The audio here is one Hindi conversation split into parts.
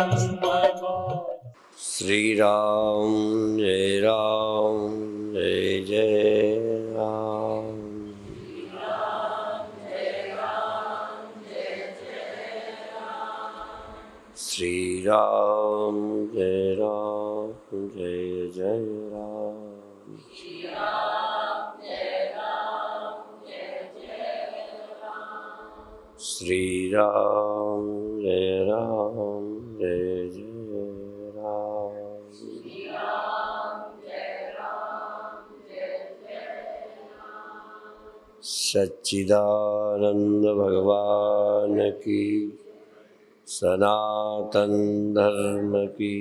श्री राम जय राम। श्री राम जय राम। श्री राम जय राम सच्चिदानंद भगवान की, सनातन धर्म की।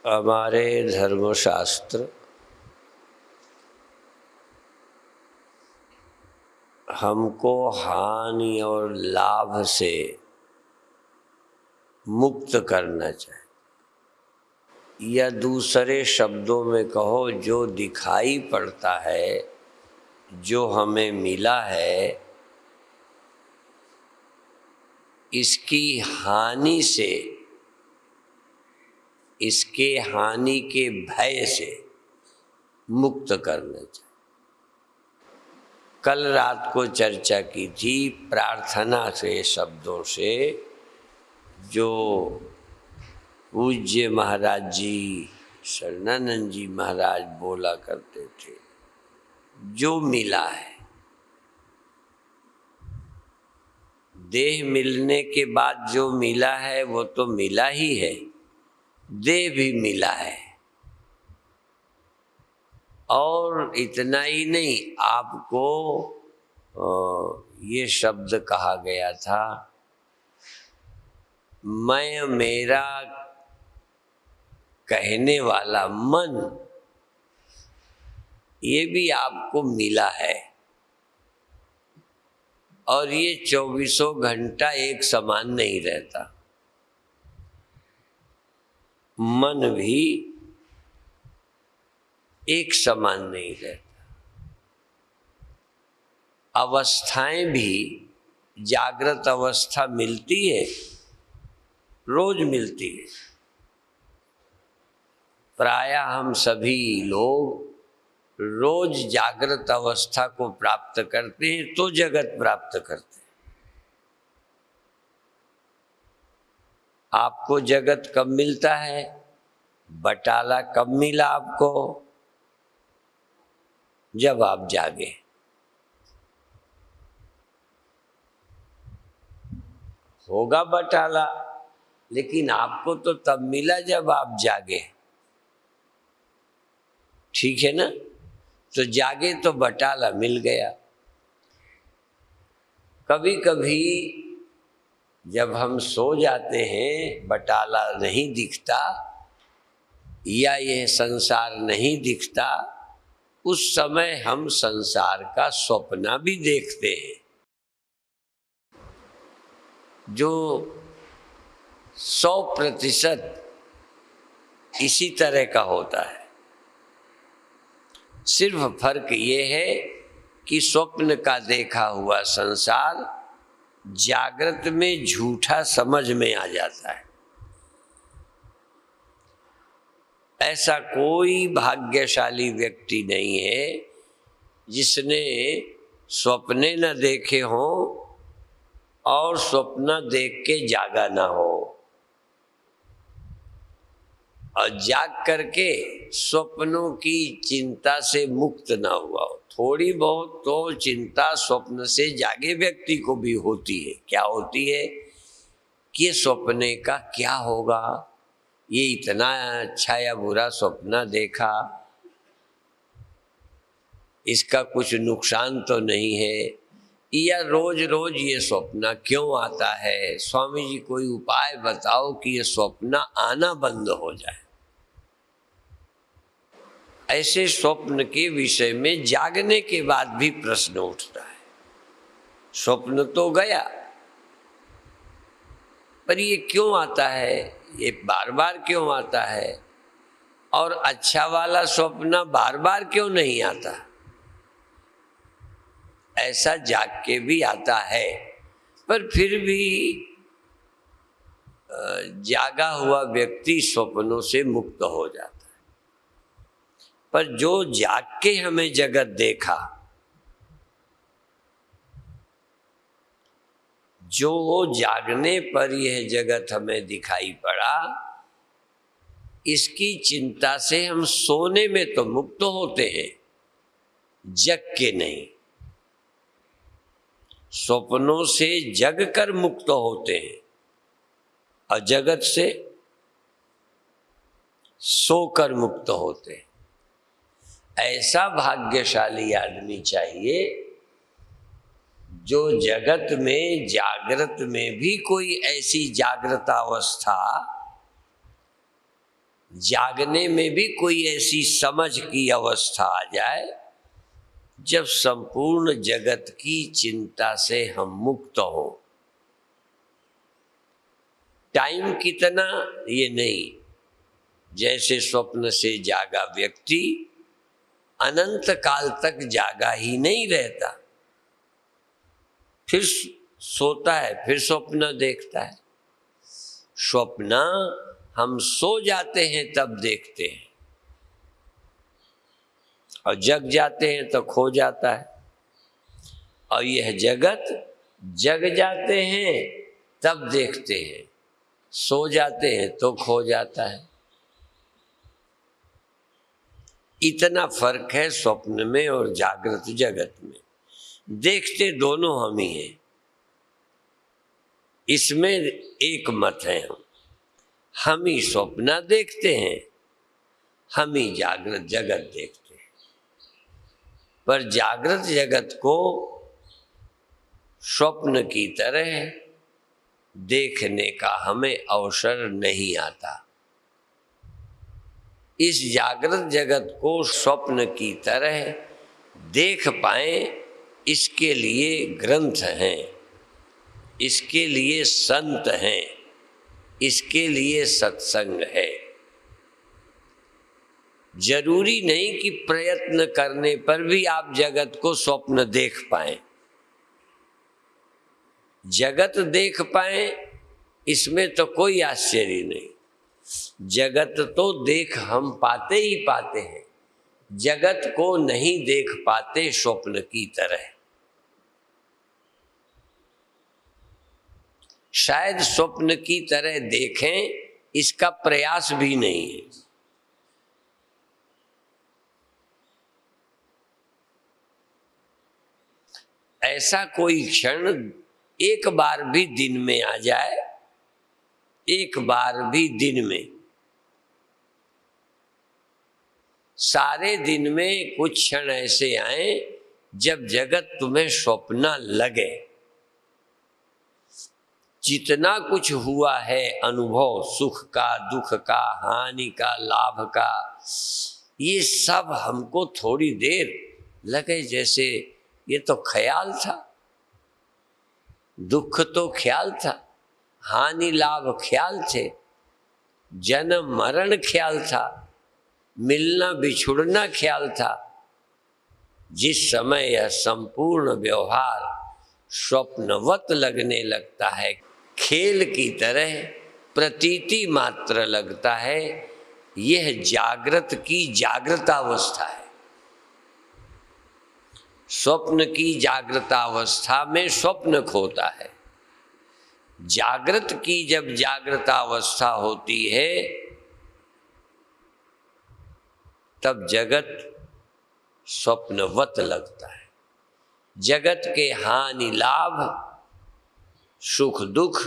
हमारे धर्मशास्त्र हमको हानि और लाभ से मुक्त करना चाहिए, या दूसरे शब्दों में कहो, जो दिखाई पड़ता है, जो हमें मिला है, इसकी हानि से, इसके हानि के भय से मुक्त करना चाहिए। कल रात को चर्चा की थी प्रार्थना से शब्दों से, जो पूज्य महाराज जी शरणानंद जी महाराज बोला करते थे। जो मिला है, देह मिलने के बाद जो मिला है वो तो मिला ही है, देह भी मिला है। और इतना ही नहीं, आपको ये शब्द कहा गया था, मैं मेरा कहने वाला मन, ये भी आपको मिला है। और ये 24 घंटा एक समान नहीं रहता। मन भी एक समान नहीं रहता। अवस्थाएं भी, जागृत अवस्था मिलती है, रोज मिलती है। प्रायः हम सभी लोग रोज जागृत अवस्था को प्राप्त करते हैं तो जगत प्राप्त करते हैं। आपको जगत कब मिलता है? बटाला कब मिला आपको? जब आप जागे। होगा बटाला, लेकिन आपको तो तब मिला जब आप जागे। ठीक है ना? तो जागे तो बटाला मिल गया। कभी कभी जब हम सो जाते हैं, बटाला नहीं दिखता या यह संसार नहीं दिखता, उस समय हम संसार का स्वप्न भी देखते हैं, जो 100% इसी तरह का होता है। सिर्फ फर्क ये है कि स्वप्न का देखा हुआ संसार जागृत में झूठा समझ में आ जाता है। ऐसा कोई भाग्यशाली व्यक्ति नहीं है जिसने स्वप्ने न देखे हों और स्वप्न देख के जागा ना हो, और जाग करके स्वप्नों की चिंता से मुक्त ना हुआ हो। थोड़ी बहुत तो चिंता स्वप्न से जागे व्यक्ति को भी होती है। क्या होती है कि ये स्वप्ने का क्या होगा, ये इतना अच्छा या बुरा स्वप्न देखा, इसका कुछ नुकसान तो नहीं है, या रोज रोज ये स्वप्न क्यों आता है, स्वामी जी कोई उपाय बताओ कि ये स्वप्न आना बंद हो जाए। ऐसे स्वप्न के विषय में जागने के बाद भी प्रश्न उठता है। स्वप्न तो गया, पर ये क्यों आता है, ये बार बार क्यों आता है, और अच्छा वाला स्वप्न बार बार क्यों नहीं आता। ऐसा जाग के भी आता है, पर फिर भी जागा हुआ व्यक्ति स्वप्नों से मुक्त हो जाता है। पर जो जाग के हमें जगत देखा, जो जागने पर यह जगत हमें दिखाई पड़ा, इसकी चिंता से हम सोने में तो मुक्त होते हैं, जग के नहीं। स्वप्नों से जग कर मुक्त होते हैं और जगत से सोकर मुक्त होते हैं। ऐसा भाग्यशाली आदमी चाहिए जो जगत में जागृत में भी कोई ऐसी जागृत अवस्था, जागने में भी कोई ऐसी समझ की अवस्था आ जाए जब संपूर्ण जगत की चिंता से हम मुक्त हो। टाइम कितना ये नहीं, जैसे स्वप्न से जागा व्यक्ति अनंत काल तक जागा ही नहीं रहता, फिर सोता है, फिर स्वप्न देखता है। स्वप्न हम सो जाते हैं तब देखते हैं और जग जाते हैं तो खो जाता है। और यह जगत जग जाते हैं तब देखते हैं, सो जाते हैं तो खो जाता है। इतना फर्क है स्वप्न में और जागृत जगत में। देखते दोनों हम ही हैं, इसमें एक मत है। हम ही स्वप्न देखते हैं, हम ही जागृत जगत देखते हैं। पर जागृत जगत को स्वप्न की तरह देखने का हमें अवसर नहीं आता। इस जागृत जगत को स्वप्न की तरह देख पाए, इसके लिए ग्रंथ हैं, इसके लिए संत हैं, इसके लिए सत्संग है। जरूरी नहीं कि प्रयत्न करने पर भी आप जगत को स्वप्न देख पाए। जगत देख पाए इसमें तो कोई आश्चर्य नहीं। जगत तो देख हम पाते ही पाते हैं, जगत को नहीं देख पाते स्वप्न की तरह। शायद स्वप्न की तरह देखें, इसका प्रयास भी नहीं है। ऐसा कोई क्षण एक बार भी दिन में आ जाए, एक बार भी दिन में, सारे दिन में कुछ क्षण ऐसे आए जब जगत तुम्हें स्वप्न लगे। जितना कुछ हुआ है अनुभव, सुख का, दुख का, हानि का, लाभ का, ये सब हमको थोड़ी देर लगे जैसे ये तो ख्याल था। दुख तो ख्याल था, हानि लाभ ख्याल थे, जन्म मरण ख्याल था, मिलना बिछुड़ना ख्याल था। जिस समय यह संपूर्ण व्यवहार स्वप्नवत लगने लगता है, खेल की तरह प्रतीति मात्र लगता है, यह जागृत की जागृत अवस्था है। स्वप्न की जागृत अवस्था में स्वप्न खोता है। जागृत की जब जागृत अवस्था होती है तब जगत स्वप्नवत लगता है। जगत के हानि लाभ, सुख दुख,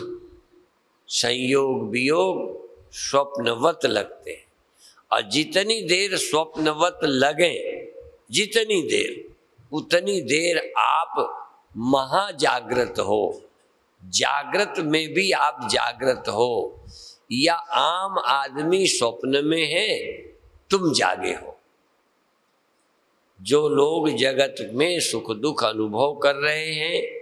संयोग वियोग स्वप्नवत लगते हैं। और जितनी देर स्वप्नवत लगे, जितनी देर, उतनी देर आप महाजागृत हो। जागृत में भी आप जागृत हो, या आम आदमी स्वप्न में है, तुम जागे हो। जो लोग जगत में सुख दुख अनुभव कर रहे हैं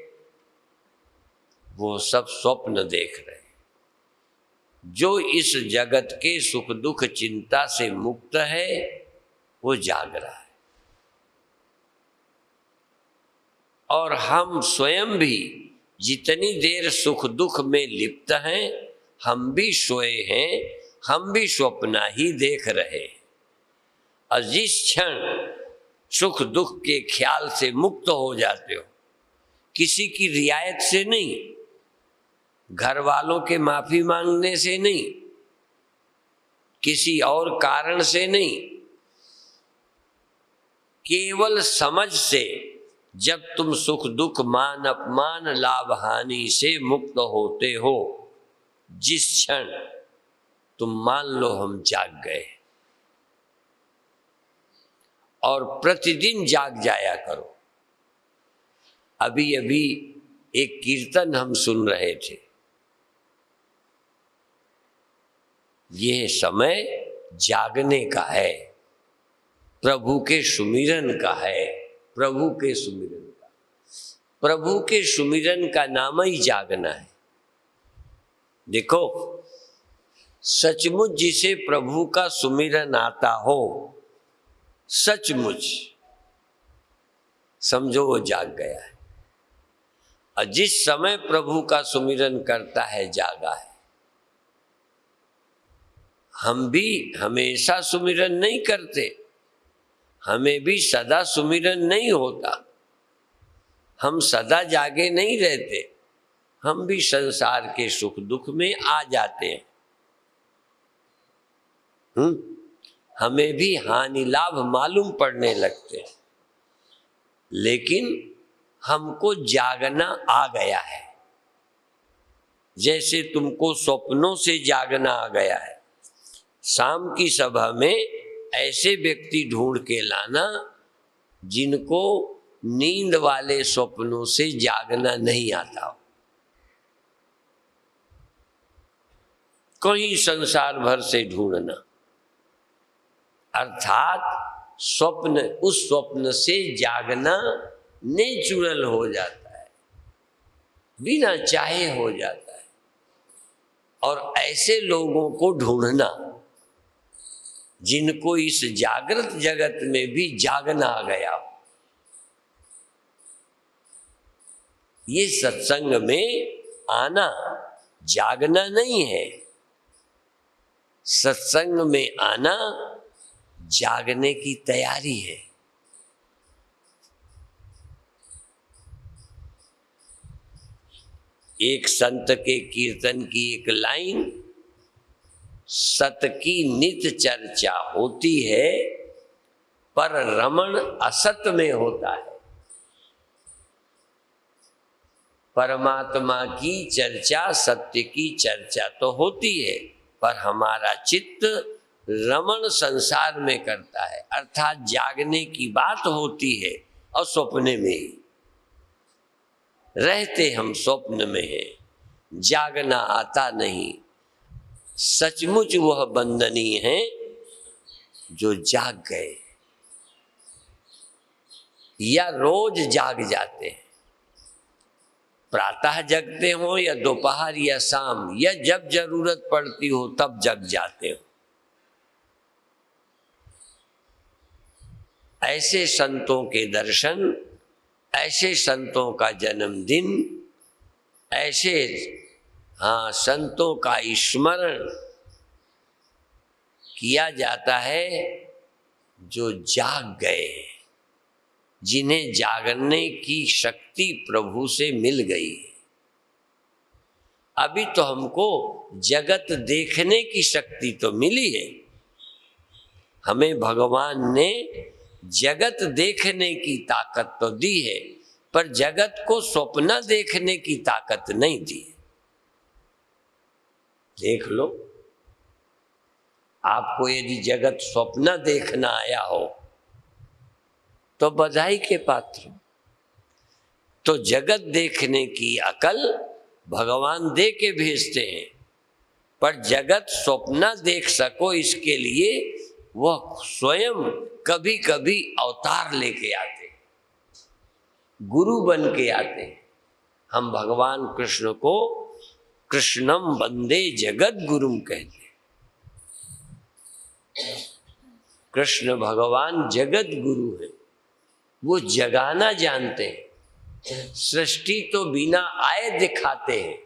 वो सब स्वप्न देख रहे हैं। जो इस जगत के सुख दुख चिंता से मुक्त है वो जाग रहा है। और हम स्वयं भी जितनी देर सुख दुख में लिप्त हैं हम भी सोए हैं, हम भी स्वप्न ही देख रहे हैं। और जिस क्षण सुख दुख के ख्याल से मुक्त हो जाते हो, किसी की रियायत से नहीं, घर वालों के माफी मांगने से नहीं, किसी और कारण से नहीं, केवल समझ से जब तुम सुख दुख मान अपमान लाभ हानि से मुक्त होते हो, जिस क्षण तुम मान लो हम जाग गए। और प्रतिदिन जाग जाया करो। अभी अभी एक कीर्तन हम सुन रहे थे। यह समय जागने का है, प्रभु के सुमिरन का है, प्रभु के सुमिरन का। प्रभु के सुमिरन का नाम ही जागना है। देखो, सचमुच जिसे प्रभु का सुमिरन आता हो, सचमुच समझो वो जाग गया है। और जिस समय प्रभु का सुमिरन करता है, जागा है। हम भी हमेशा सुमिरन नहीं करते, हमें भी सदा सुमिरन नहीं होता, हम सदा जागे नहीं रहते, हम भी संसार के सुख दुख में आ जाते हैं। हमें भी हानि लाभ मालूम पड़ने लगते हैं, लेकिन हमको जागना आ गया है। जैसे तुमको स्वप्नों से जागना आ गया है। शाम की सभा में ऐसे व्यक्ति ढूंढ के लाना जिनको नींद वाले स्वप्नों से जागना नहीं आता हो। कहीं संसार भर से ढूंढना, अर्थात स्वप्न, उस स्वप्न से जागना नेचुरल हो जाता है, बिना चाहे हो जाता है। और ऐसे लोगों को ढूंढना जिनको इस जागृत जगत में भी जागना आ गया हो। ये सत्संग में आना जागना नहीं है, सत्संग में आना जागने की तैयारी है। एक संत के कीर्तन की एक लाइन, सत की नित चर्चा होती है पर रमण असत में होता है। परमात्मा की चर्चा, सत्य की चर्चा तो होती है, पर हमारा चित्त रमण संसार में करता है, अर्थात जागने की बात होती है और स्वप्न में ही रहते हम, स्वप्न में है, जागना आता नहीं। सचमुच वह बंदनीय है जो जाग गए या रोज जाग जाते हैं। प्रातः जगते हो या दोपहर या शाम, या जब जरूरत पड़ती हो तब जग जाते हो। ऐसे संतों के दर्शन, ऐसे संतों का जन्मदिन, ऐसे संतों का स्मरण किया जाता है जो जाग गए, जिन्हें जागने की शक्ति प्रभु से मिल गई है। अभी तो हमको जगत देखने की शक्ति तो मिली है, हमें भगवान ने जगत देखने की ताकत तो दी है, पर जगत को स्वप्न देखने की ताकत नहीं दी है। देख लो, आपको यदि जगत स्वप्न देखना आया हो तो बधाई के पात्र। तो जगत देखने की अकल भगवान दे के भेजते हैं, पर जगत स्वप्न देख सको इसके लिए वह स्वयं कभी कभी अवतार लेके आते हैं, गुरु बन के आते हैं। हम भगवान कृष्ण को कृष्णम वंदे जगत गुरुम कहते हैं। कृष्ण भगवान जगत गुरु है, वो जगाना जानते हैं। सृष्टि तो बिना आए दिखाते हैं,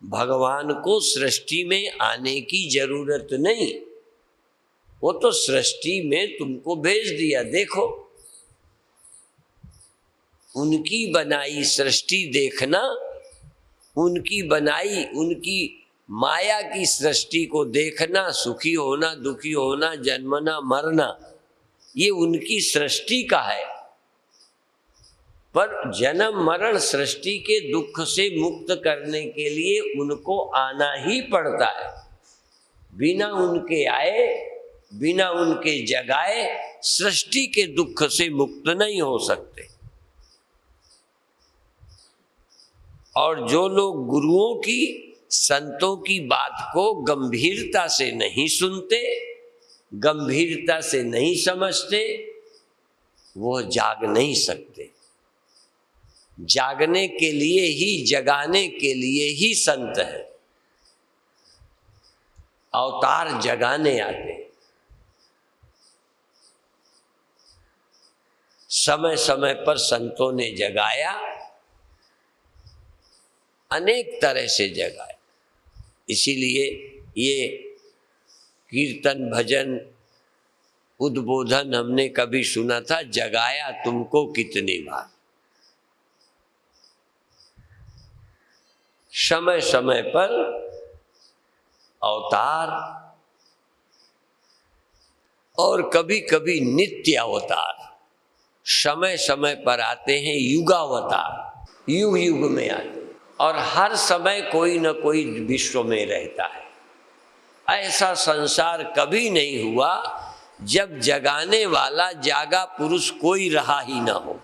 भगवान को सृष्टि में आने की जरूरत नहीं, वो तो सृष्टि में तुमको भेज दिया। देखो, उनकी बनाई सृष्टि देखना, उनकी बनाई, उनकी माया की सृष्टि को देखना, सुखी होना, दुखी होना, जन्मना, मरना, ये उनकी सृष्टि का है। पर जन्म मरण सृष्टि के दुख से मुक्त करने के लिए उनको आना ही पड़ता है। बिना उनके आए, बिना उनके जगाए सृष्टि के दुख से मुक्त नहीं हो सकते। और जो लोग गुरुओं की, संतों की बात को गंभीरता से नहीं सुनते, गंभीरता से नहीं समझते, वो जाग नहीं सकते। जागने के लिए ही, जगाने के लिए ही संत है, अवतार जगाने आते। समय समय पर संतों ने जगाया, अनेक तरह से जगाया। इसीलिए ये कीर्तन, भजन, उद्बोधन हमने कभी सुना था, जगाया तुमको कितनी बार। समय समय पर अवतार, और कभी कभी नित्य अवतार समय समय पर आते हैं। युगावतार युग युग में आते हैं, और हर समय कोई न कोई विश्व में रहता है। ऐसा संसार कभी नहीं हुआ जब जगाने वाला जागा पुरुष कोई रहा ही ना हो।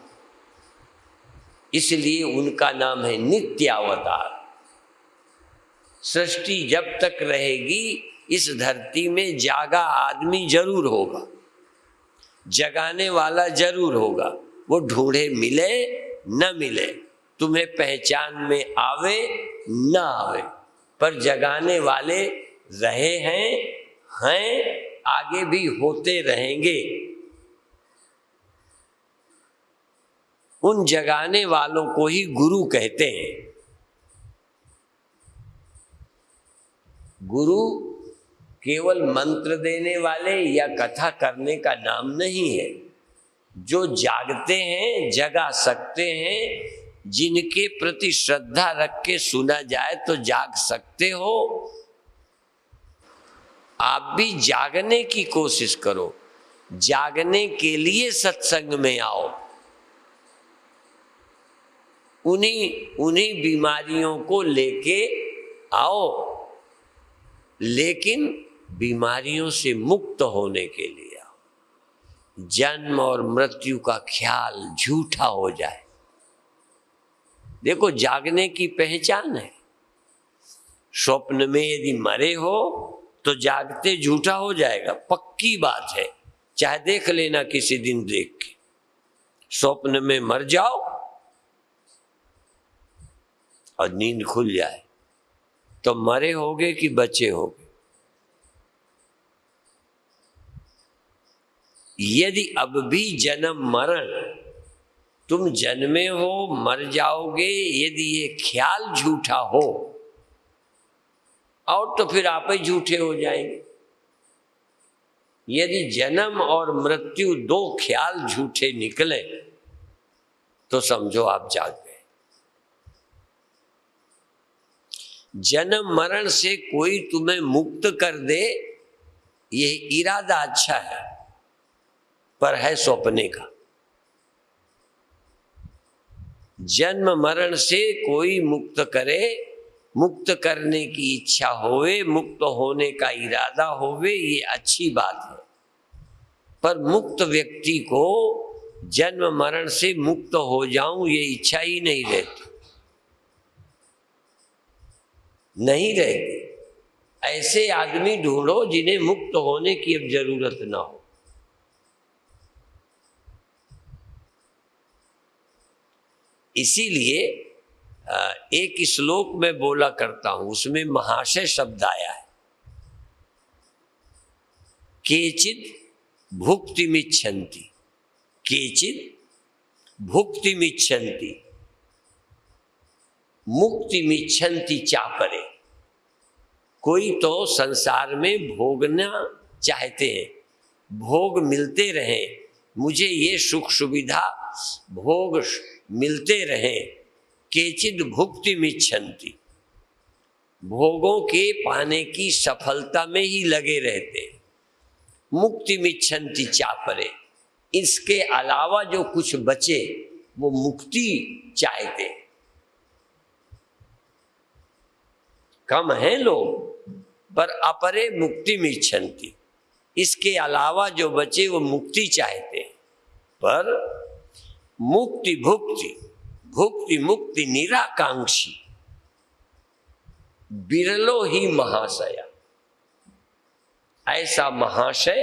इसलिए उनका नाम है नित्य अवतार। सृष्टि जब तक रहेगी इस धरती में जागा आदमी जरूर होगा, जगाने वाला जरूर होगा। वो ढूंढे मिले न मिले, तुम्हें पहचान में आवे न आवे, पर जगाने वाले रहे हैं, आगे भी होते रहेंगे। उन जगाने वालों को ही गुरु कहते हैं। गुरु केवल मंत्र देने वाले या कथा करने का नाम नहीं है। जो जागते हैं, जगा सकते हैं, जिनके प्रति श्रद्धा रख के सुना जाए तो जाग सकते हो। आप भी जागने की कोशिश करो, जागने के लिए सत्संग में आओ। उन्हीं बीमारियों को लेके आओ, लेकिन बीमारियों से मुक्त होने के लिए आओ। जन्म और मृत्यु का ख्याल झूठा हो जाए। देखो, जागने की पहचान है। स्वप्न में यदि मरे हो तो जागते झूठा हो जाएगा, पक्की बात है। चाहे देख लेना किसी दिन देख के, स्वप्न में मर जाओ और नींद खुल जाए तो मरे होगे कि बचे होगे। यदि अब भी जन्म मरण, तुम जन्मे हो मर जाओगे, यदि ये ख्याल झूठा हो, और तो फिर आप ही झूठे हो जाएंगे। यदि जन्म और मृत्यु दो ख्याल झूठे निकले तो समझो आप जाग गए। जन्म मरण से कोई तुम्हें मुक्त कर दे, यह इरादा अच्छा है, पर है सौंपने का। जन्म मरण से कोई मुक्त करे, मुक्त करने की इच्छा होवे, मुक्त होने का इरादा होवे, ये अच्छी बात है। पर मुक्त व्यक्ति को जन्म मरण से मुक्त हो जाऊं ये इच्छा ही नहीं रहती, नहीं रहती। ऐसे आदमी ढूंढो जिन्हें मुक्त होने की अब जरूरत ना हो। इसीलिए एक श्लोक में बोला करता हूं, उसमें महाशय शब्द आया है, केचित् भुक्तिमिच्छन्ति, केचित् भुक्तिमिच्छन्ति। मुक्तिमिच्छन्ति चापरे। कोई तो संसार में भोगना चाहते हैं, भोग मिलते रहें, मुझे ये सुख सुविधा भोग मिलते रहें। केचिद भुक्तिमिच्छन्ति, भोगों के पाने की सफलता में ही लगे रहते। मुक्तिमिच्छन्ति चापरे, इसके अलावा जो कुछ बचे वो मुक्ति चाहते। कम है लोग, पर अपरे मुक्तिमिच्छन्ति, इसके अलावा जो बचे वो मुक्ति चाहते। पर मुक्ति भुक्ति, भुक्ति मुक्ति निराकांक्षी बिरलो ही महाशया। ऐसा महाशय,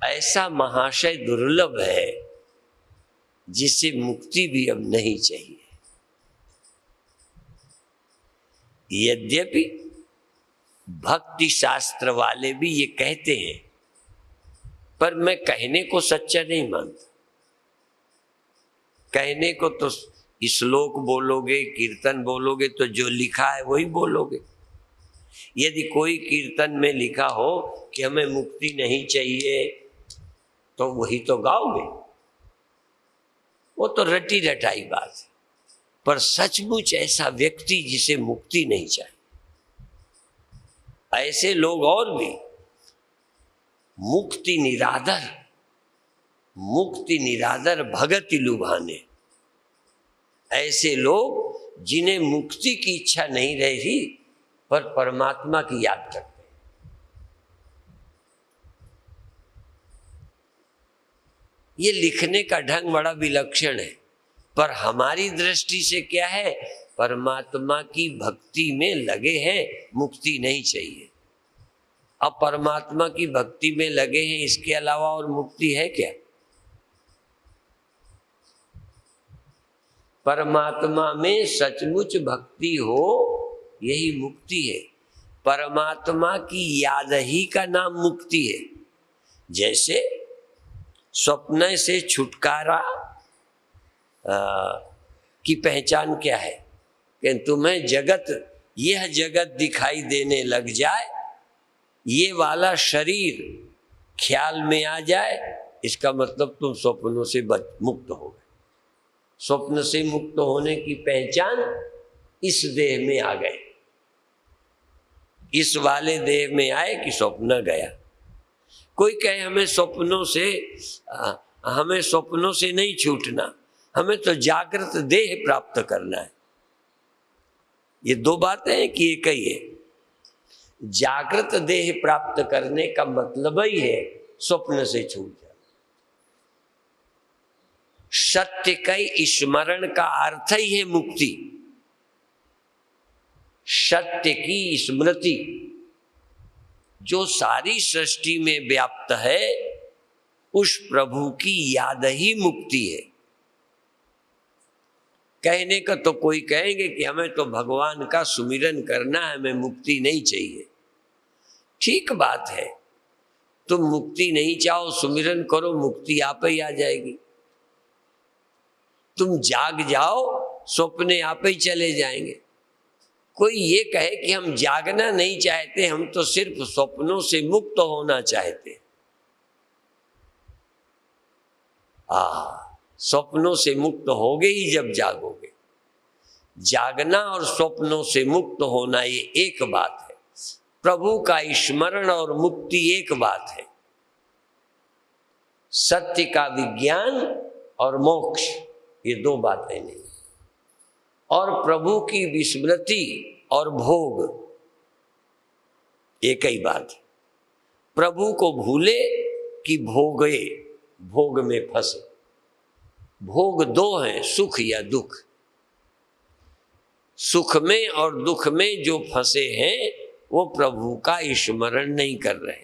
ऐसा महाशय दुर्लभ है जिसे मुक्ति भी अब नहीं चाहिए। यद्यपि भक्ति शास्त्र वाले भी ये कहते हैं, पर मैं कहने को सच्चा नहीं मानता। कहने को तो श्लोक बोलोगे, कीर्तन बोलोगे तो जो लिखा है वही बोलोगे। यदि कोई कीर्तन में लिखा हो कि हमें मुक्ति नहीं चाहिए तो वही तो गाओगे, वो तो रटी रटाई बात है। पर सचमुच ऐसा व्यक्ति जिसे मुक्ति नहीं चाहिए, ऐसे लोग और भी मुक्ति निरादर भगति लुभाने, ऐसे लोग जिन्हें मुक्ति की इच्छा नहीं रही पर परमात्मा की याद करते हैं। ये लिखने का ढंग बड़ा विलक्षण है, पर हमारी दृष्टि से क्या है, परमात्मा की भक्ति में लगे हैं, मुक्ति नहीं चाहिए। अब परमात्मा की भक्ति में लगे हैं, इसके अलावा और मुक्ति है क्या? परमात्मा में सचमुच भक्ति हो यही मुक्ति है। परमात्मा की याद ही का नाम मुक्ति है। जैसे स्वप्न से छुटकारा की पहचान क्या है कि तुम्हें यह जगत दिखाई देने लग जाए, ये वाला शरीर ख्याल में आ जाए, इसका मतलब तुम स्वप्नों से मुक्त हो गए। स्वप्न से मुक्त होने की पहचान इस देह में आ गए, इस वाले देह में आए कि स्वप्न गया। कोई कहे हमें स्वप्नों से नहीं छूटना, हमें तो जागृत देह प्राप्त करना है। ये दो बातें हैं कि एक ही है। जागृत देह प्राप्त करने का मतलब ही है स्वप्न से छूट जाना। सत्य के स्मरण का अर्थ ही है मुक्ति। सत्य की स्मृति जो सारी सृष्टि में व्याप्त है, उस प्रभु की याद ही मुक्ति है। कहने का तो कोई कहेंगे कि हमें तो भगवान का सुमिरन करना है, हमें मुक्ति नहीं चाहिए। ठीक बात है, तुम मुक्ति नहीं चाहो, सुमिरन करो, मुक्ति आप ही आ जाएगी। तुम जाग जाओ, स्वप्ने आप ही चले जाएंगे। कोई ये कहे कि हम जागना नहीं चाहते, हम तो सिर्फ स्वप्नों से मुक्त होना चाहते। स्वप्नों से मुक्त होगे ही जब जागोगे। जागना और स्वप्नों से मुक्त होना ये एक बात है, प्रभु का स्मरण और मुक्ति एक बात है। सत्य का विज्ञान और मोक्ष ये दो बातें नहीं। और प्रभु की विस्मृति और भोग एक ही बात है। प्रभु को भूले कि भोगे, भोग में फंसे। भोग दो हैं, सुख या दुख। सुख में और दुख में जो फंसे हैं वो प्रभु का स्मरण नहीं कर रहे।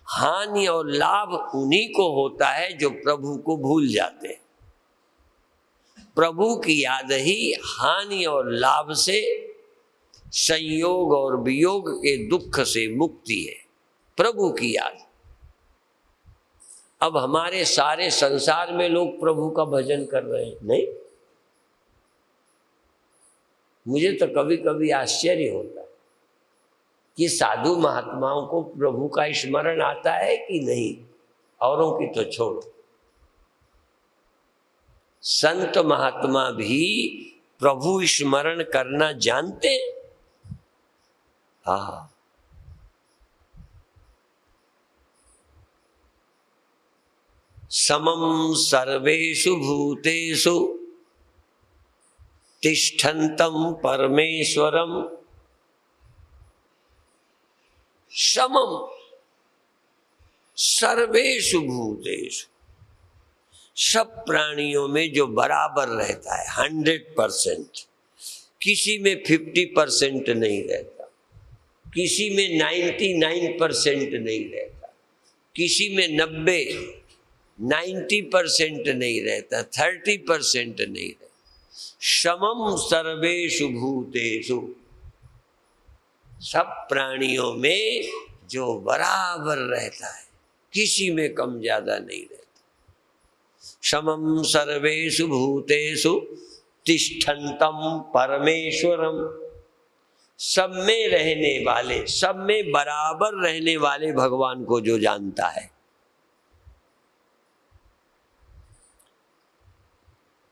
हानि और लाभ उन्हीं को होता है जो प्रभु को भूल जाते हैं। प्रभु की याद ही हानि और लाभ से, संयोग और वियोग के दुख से मुक्ति है। प्रभु की याद। अब हमारे सारे संसार में लोग प्रभु का भजन कर रहे हैं, नहीं? मुझे तो कभी कभी आश्चर्य होता है कि साधु महात्माओं को प्रभु का स्मरण आता है कि नहीं। औरों की तो छोड़ो, संत महात्मा भी प्रभु स्मरण करना जानते हैं। हाँ, समम सर्वेषु भूतेषु तिष्ठन्तं परमेश्वरम। समम सर्वेषु भूतेषु, सब प्राणियों में जो बराबर रहता है 100%, किसी में 50% नहीं रहता, किसी में 99% नहीं रहता, किसी में 90% नहीं रहता, 30% नहीं रहता। समम सर्वेषु भूतेषु, सब प्राणियों में जो बराबर रहता है, किसी में कम ज्यादा नहीं रहता। समम सर्वेषु भूतेषु तिष्ठन्तं परमेश्वरम, सब में रहने वाले, सब में बराबर रहने वाले भगवान को जो जानता है।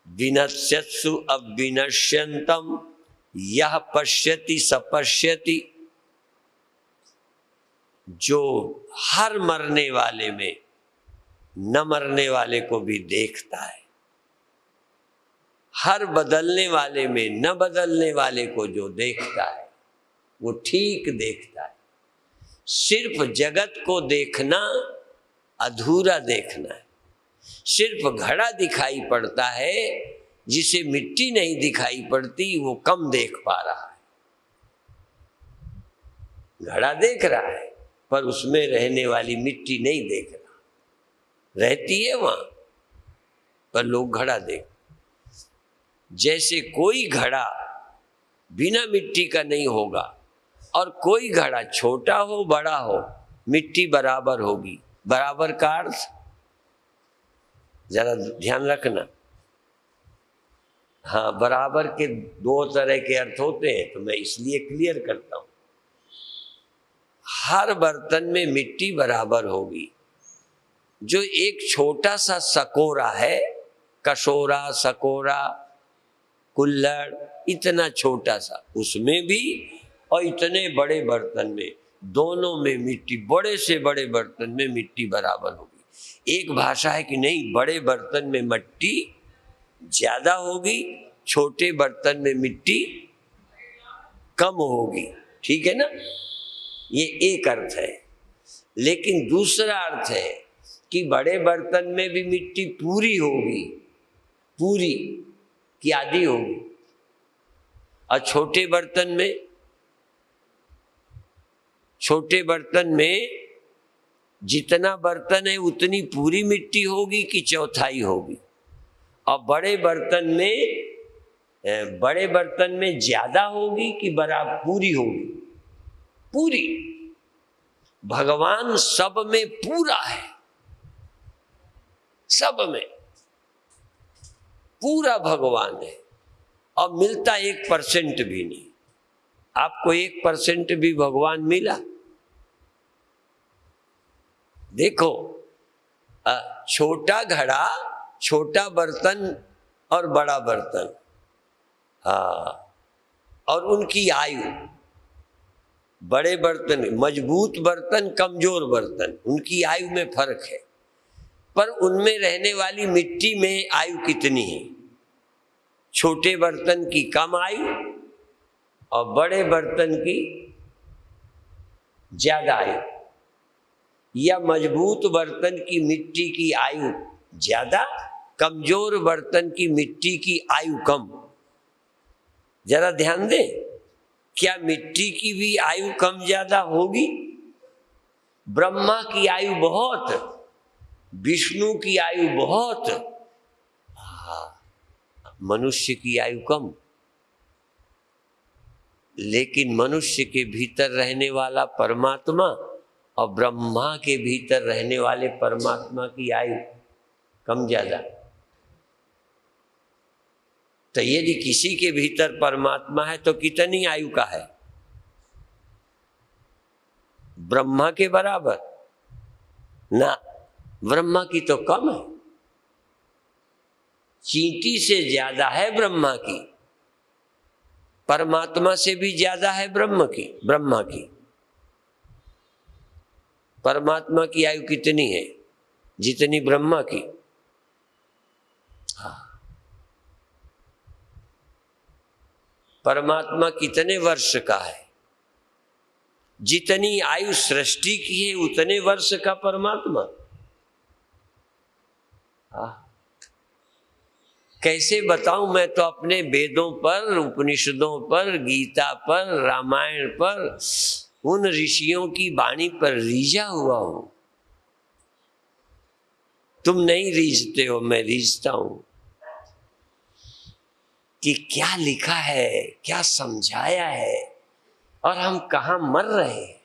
विनश्यत्सु अविनश्यन्तं यह पश्यति सपश्यति, जो हर मरने वाले में न मरने वाले को भी देखता है, हर बदलने वाले में न बदलने वाले को जो देखता है वो ठीक देखता है। सिर्फ जगत को देखना अधूरा देखना है। सिर्फ घड़ा दिखाई पड़ता है, जिसे मिट्टी नहीं दिखाई पड़ती वो कम देख पा रहा है। घड़ा देख रहा है पर उसमें रहने वाली मिट्टी नहीं देख रहा। रहती है वहां पर लोग घड़ा देख। जैसे कोई घड़ा बिना मिट्टी का नहीं होगा और कोई घड़ा छोटा हो बड़ा हो मिट्टी बराबर होगी। बराबर का अर्थ जरा ध्यान रखना। हाँ, बराबर के दो तरह के अर्थ होते हैं, तो मैं इसलिए क्लियर करता हूं। हर बर्तन में मिट्टी बराबर होगी। जो एक छोटा सा सकोरा है, कशोरा, सकोरा, कुल्हड़, इतना छोटा सा, उसमें भी और इतने बड़े बर्तन में, दोनों में मिट्टी, बड़े से बड़े बर्तन में मिट्टी बराबर होगी। एक भाषा है कि नहीं, बड़े बर्तन में मिट्टी ज्यादा होगी, छोटे बर्तन में मिट्टी कम होगी। ठीक है ना? ये एक अर्थ है। लेकिन दूसरा अर्थ है कि बड़े बर्तन में भी मिट्टी पूरी होगी, पूरी कि आधी होगी, और छोटे बर्तन में जितना बर्तन है उतनी पूरी मिट्टी होगी कि चौथाई होगी। और बड़े बर्तन में ज्यादा होगी कि बराबर पूरी होगी। पूरी। भगवान सब में पूरा है, सब में पूरा भगवान है, और मिलता 1% भी नहीं। आपको 1% भी भगवान मिला? देखो, छोटा घड़ा, छोटा बर्तन और बड़ा बर्तन, हाँ, और उनकी आयु, बड़े बर्तन, मजबूत बर्तन, कमजोर बर्तन, उनकी आयु में फर्क है। पर उनमें रहने वाली मिट्टी में आयु कितनी है? छोटे बर्तन की कम आयु और बड़े बर्तन की ज्यादा आयु। या मजबूत बर्तन की मिट्टी की आयु ज्यादा, कमजोर बर्तन की मिट्टी की आयु कम। जरा ध्यान दें, क्या मिट्टी की भी आयु कम ज्यादा होगी? ब्रह्मा की आयु बहुत, विष्णु की आयु बहुत, मनुष्य की आयु कम। लेकिन मनुष्य के भीतर रहने वाला परमात्मा और ब्रह्मा के भीतर रहने वाले परमात्मा की आयु कम ज्यादा। तो यदि किसी के भीतर परमात्मा है तो कितनी आयु का है? ब्रह्मा के बराबर ना, ब्रह्मा की तो कम है, चींटी से ज्यादा है ब्रह्मा की, परमात्मा से भी ज्यादा है ब्रह्मा की। परमात्मा की आयु कितनी है? जितनी ब्रह्मा की। हाँ। परमात्मा कितने वर्ष का है? जितनी आयु सृष्टि की है उतने वर्ष का परमात्मा। हाँ। कैसे बताऊं? मैं तो अपने वेदों पर, उपनिषदों पर, गीता पर, रामायण पर, उन ऋषियों की वाणी पर रीझा हुआ हूं। तुम नहीं रीझते हो, मैं रीझता हूं कि क्या लिखा है, क्या समझाया है और हम कहां मर रहे हैं।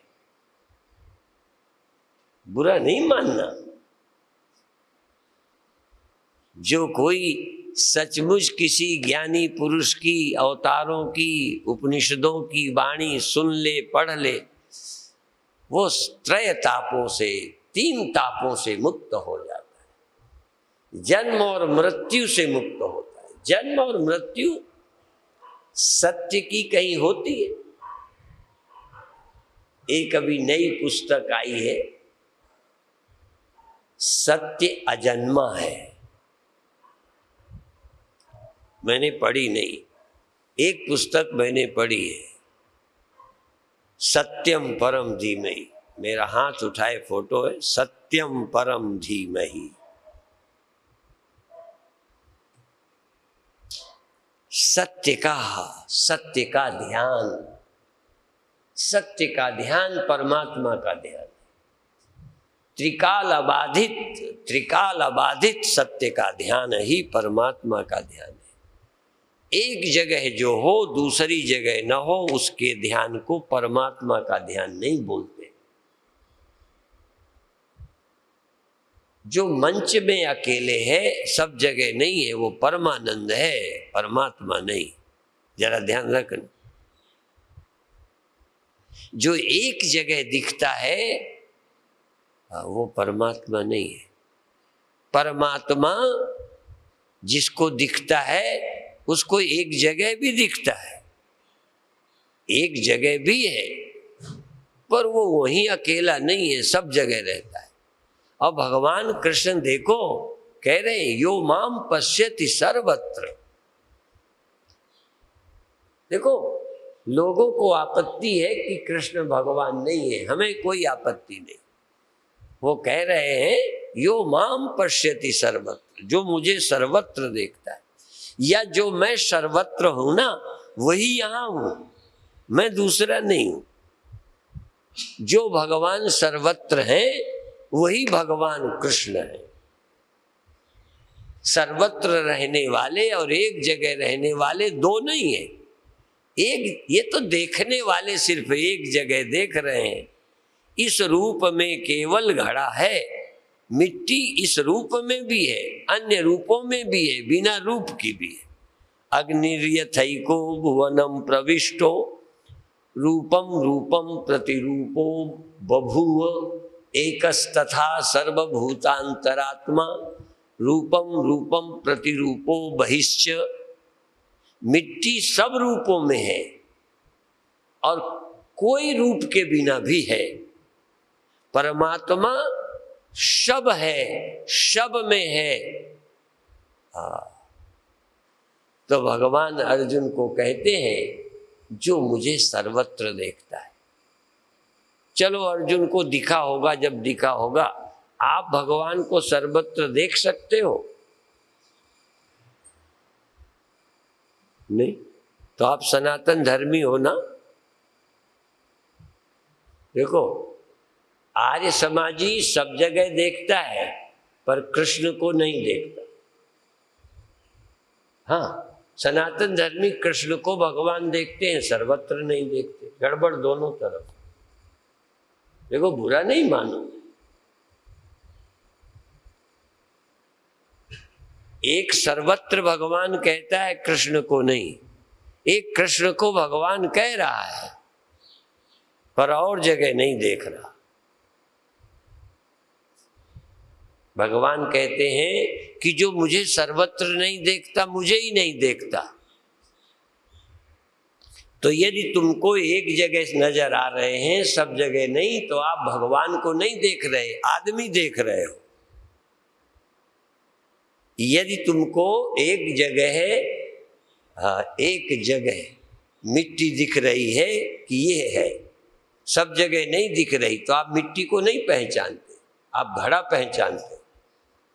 बुरा नहीं मानना। जो कोई सचमुच किसी ज्ञानी पुरुष की, अवतारों की, उपनिषदों की वाणी सुन ले, पढ़ ले, वो त्रय तापों से, 3 तापों से मुक्त हो जाता है। जन्म और मृत्यु से मुक्त होता है। जन्म और मृत्यु सत्य की कहीं होती है? एक अभी नई पुस्तक आई है, सत्य अजन्मा है। मैंने पढ़ी नहीं, एक पुस्तक मैंने पढ़ी है, सत्यम परम धीमहि। मेरा हाथ उठाए फोटो है, सत्यम परम धीमहि। सत्य का ध्यान, सत्य का ध्यान परमात्मा का ध्यान। त्रिकाल अबाधित सत्य का ध्यान ही परमात्मा का ध्यान है। एक जगह जो हो दूसरी जगह न हो, उसके ध्यान को परमात्मा का ध्यान नहीं बोलते। जो मंच में अकेले है, सब जगह नहीं है, वो परमानंद है, परमात्मा नहीं। जरा ध्यान रखना। जो एक जगह दिखता है वो परमात्मा नहीं है। परमात्मा जिसको दिखता है उसको एक जगह भी दिखता है, एक जगह भी है, पर वो वहीं अकेला नहीं है, सब जगह रहता है। और भगवान कृष्ण देखो कह रहे हैं, यो माम पश्यति सर्वत्र। देखो, लोगों को आपत्ति है कि कृष्ण भगवान नहीं है, हमें कोई आपत्ति नहीं। वो कह रहे हैं यो माम पश्यति सर्वत्र, जो मुझे सर्वत्र देखता है, या जो मैं सर्वत्र हूं ना, वही यहां हूं, मैं दूसरा नहीं हूं। जो भगवान सर्वत्र हैं वही भगवान कृष्ण है। सर्वत्र रहने वाले और एक जगह रहने वाले दो नहीं है। एक, ये तो देखने वाले सिर्फ एक जगह देख रहे हैं। इस रूप में केवल घड़ा है, मिट्टी इस रूप में भी है, अन्य रूपों में भी है, बिना रूप की भी है। अग्निर्यथैको भुवनम प्रविष्टो रूपम रूपम प्रतिरूपो बभूव एकस्तथा सर्वभूतांतरात्मा रूपम रूपम प्रतिरूपो बहिश्च। मिट्टी सब रूपों में है और कोई रूप के बिना भी है। परमात्मा सब है, सब में है। तो भगवान अर्जुन को कहते हैं जो मुझे सर्वत्र देखता है। चलो, अर्जुन को दिखा होगा, जब दिखा होगा, आप भगवान को सर्वत्र देख सकते हो? नहीं, तो आप सनातन धर्मी हो ना। देखो, आर्य समाजी सब जगह देखता है पर कृष्ण को नहीं देखता। हाँ, सनातन धर्मी कृष्ण को भगवान देखते हैं, सर्वत्र नहीं देखते। गड़बड़ दोनों तरफ। देखो बुरा नहीं मानो, एक सर्वत्र भगवान कहता है, कृष्ण को नहीं। एक कृष्ण को भगवान कह रहा है पर और जगह नहीं देख रहा। भगवान कहते हैं कि जो मुझे सर्वत्र नहीं देखता, मुझे ही नहीं देखता। तो यदि तुमको एक जगह नजर आ रहे हैं, सब जगह नहीं, तो आप भगवान को नहीं देख रहे, आदमी देख रहे हो। यदि तुमको एक जगह मिट्टी दिख रही है कि ये है, सब जगह नहीं दिख रही, तो आप मिट्टी को नहीं पहचानते, आप घड़ा पहचानते